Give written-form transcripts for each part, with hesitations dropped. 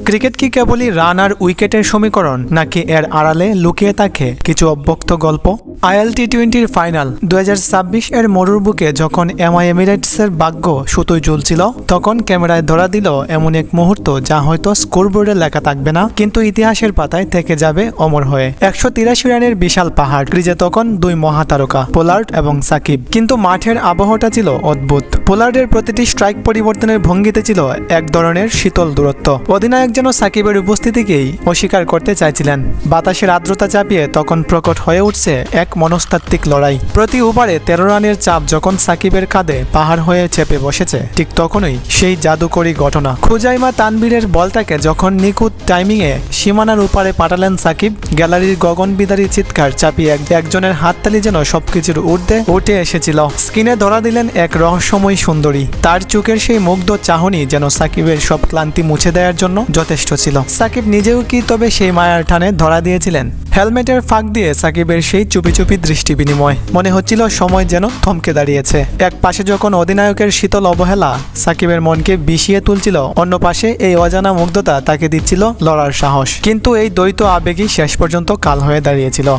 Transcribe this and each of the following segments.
Cricket কি কেবলই run আর উইকেটের সমীকরণ, নাকি এর আড়ালে লুকিয়ে থাকে কিছু অব্যক্ত গল্প? আইএল টি-20 ফাইনাল 2026 এর মরুর বুকে যখন এমআই এমিরেটসের ভাগ্য সুতোয় ঝুলছিল, তখন ক্যামেরায় ধরা দিল এমন এক মুহূর্ত যা হয়তো স্কোরবোর্ডে লেখা থাকবে না, কিন্তু ইতিহাসের পাতায় থেকে যাবে অমর হয়ে। 183 রানের বিশাল পাহাড়, ক্রিজে তখন দুই মহাতারকা পোলার্ড এবং সাকিব, কিন্তু মাঠের আবহাওয়াটা ছিল অদ্ভুত। পোলার্ডের প্রতিটি স্ট্রাইক পরিবর্তনের ভঙ্গিতে ছিল এক ধরনের শীতল দূরত্ব। অধিনায়ক যেন সাকিবের উপস্থিতিকেই অস্বীকার করতে চাইছিলেন। বাতাসের আর্দ্রতা চাপিয়ে তখন প্রকট হয়ে উঠছে এক মনস্তাত্ত্বিক লড়াই। প্রতি ওভারে 13 রানের চাপ যখন সাকিবের কাঁধে পাহাড় হয়ে চেপে বসেছে, ঠিক তখনই সেই জাদুকরী ঘটনা। খুজাইমা তানভীরের বলটাকে যখন নিখুঁত টাইমিংয়ে সীমানার উপারে পাঠালেন সাকিব, গ্যালারির গগনবিদারী চিৎকার চাপিয়ে একজনের হাততালি যেন সবকিছুর ঊর্ধ্বে উঠে এসেছিল। স্ক্রিনে ধরা দিলেন এক রহস্যময়ী সুন্দরী। তার চোখের সেই মুগ্ধ চাহনি যেন সাকিবের সব ক্লান্তি মুছে দেওয়ার জন্য যথেষ্ট ছিল। সাকিব নিজেও কি তবে সেই মায়ার টানে ধরা দিয়েছিলেন? হেলমেটের ফাঁক দিয়ে সাকিবের সেই চুপি চুপি দৃষ্টি বিনিময়, মনে হচ্ছিল সময় যেন থমকে দাঁড়িয়েছে। এক পাশে যখন অধিনায়কের শীতল অবহেলা সাকিবের মনকে বিষিয়ে তুলছিল, অন্য পাশে এই অজানা মুগ্ধতা তাকে দিচ্ছিল লড়ার সাহস। কিন্তু এই দ্বৈত আবেগই শেষ পর্যন্ত কাল হয়ে দাঁড়িয়েছিল।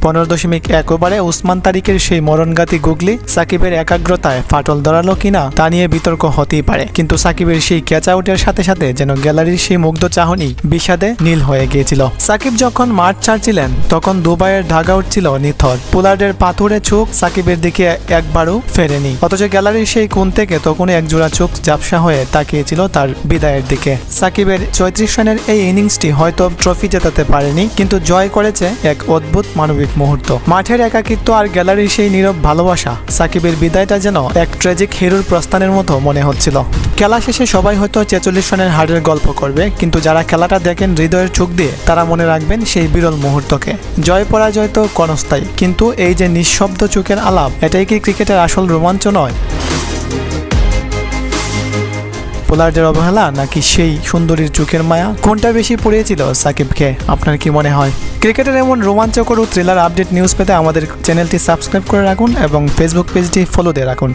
15.1 ওভারে উসমান তারিকের সেই মরণঘাতী গুগলি সাকিবের একাগ্রতায় ফাটল ধরালো কিনা তা নিয়ে বিতর্ক হতেই পারে, কিন্তু সাকিবের সেই ক্যাচ আউটের সাথে সাথে যেন গ্যালারির সেই মুগ্ধ চাহনি বিষাদে নীল হয়ে গিয়েছিল। সাকিব যখন মাঠ ছাড়ছিলেন, তখন দুবাইয়ের ঢাকআউট ছিল নিথর। পোলার্ডের পাথুরে চোখ সাকিবের দিকে একবারও ফেরেনি, অথচ গ্যালারির সেই কোণ থেকে তখনই একজোড়া চোখ ঝাপসা হয়ে তাকিয়েছিল তার বিদায়ের দিকে। সাকিবের 34 রানের এই ইনিংসটি হয়তো ট্রফি জেতাতে পারেনি, কিন্তু জয় করেছে এক অদ্ভুত মানবিক মুহূর্ত। মাঠের একাকিত্ব আর গ্যালারির সেই নীরব ভালোবাসা, সাকিবের বিদায়টা যেন এক ট্র্যাজিক হিরোর প্রস্থানের মতো মনে হচ্ছিল। খেলা শেষে সবাই হয়তো 46 রানের হারের গল্প করবে, কিন্তু যারা খেলাটা দেখেন হৃদয়ের চোখ দিয়ে, তারা মনে রাখবেন সেই বিরল মুহূর্তকে। জয় পরাজয় তো ক্ষণস্থায়ী, কিন্তু এই যে নিঃশব্দ চোখের আলাপ, এটাই কি ক্রিকেটের আসল রোমাঞ্চ নয়? পোলার্ডের অবহেলা নাকি সেই সুন্দরীর চোখের মায়া, কোনটা বেশি পড়িয়েছিল সাকিবকে? আপনার কি মনে হয়? ক্রিকেটের এমন রোমাঞ্চকর ও থ্রিলার আপডেট নিউজ পেতে আমাদের চ্যানেলটি সাবস্ক্রাইব করে রাখুন এবং ফেসবুক পেজটি ফলো দিয়ে রাখুন।